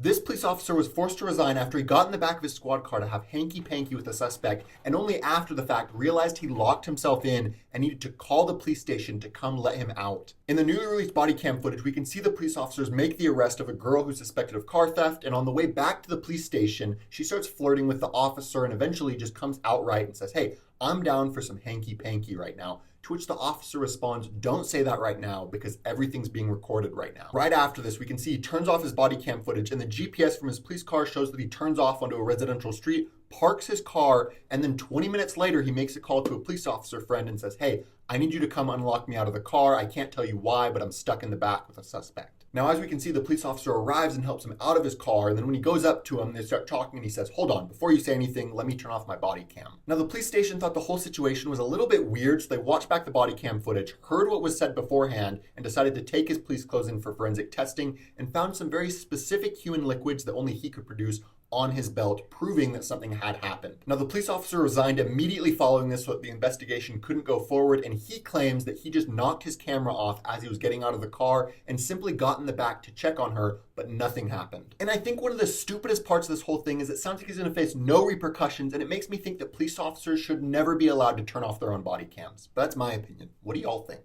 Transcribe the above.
This police officer was forced to resign after he got in the back of his squad car to have hanky-panky with the suspect, and only after the fact realized he locked himself in and needed to call the police station to come let him out. In the newly released body cam footage, we can see the police officers make the arrest of a girl who's suspected of car theft, and on the way back to the police station, she starts flirting with the officer and eventually just comes outright and says, "Hey, I'm down for some hanky-panky right now." To which the officer responds, "Don't say that right now because everything's being recorded right now." Right after this, we can see he turns off his body cam footage and the GPS from his police car shows that he turns off onto a residential street, parks his car, and then 20 minutes later, he makes a call to a police officer friend and says, "Hey, I need you to come unlock me out of the car. I can't tell you why, but I'm stuck in the back with a suspect." Now, as we can see, the police officer arrives and helps him out of his car, and then when he goes up to him, they start talking, and he says, "Hold on, before you say anything, let me turn off my body cam." Now, the police station thought the whole situation was a little bit weird, so they watched back the body cam footage, heard what was said beforehand, and decided to take his police clothes in for forensic testing, and found some very specific human liquids that only he could produce on his belt, proving that something had happened. Now, the police officer resigned immediately following this so that the investigation couldn't go forward, and he claims that he just knocked his camera off as he was getting out of the car and simply got in the back to check on her, but nothing happened. And I think one of the stupidest parts of this whole thing is it sounds like he's going to face no repercussions, and it makes me think that police officers should never be allowed to turn off their own body cams. But that's my opinion. What do y'all think?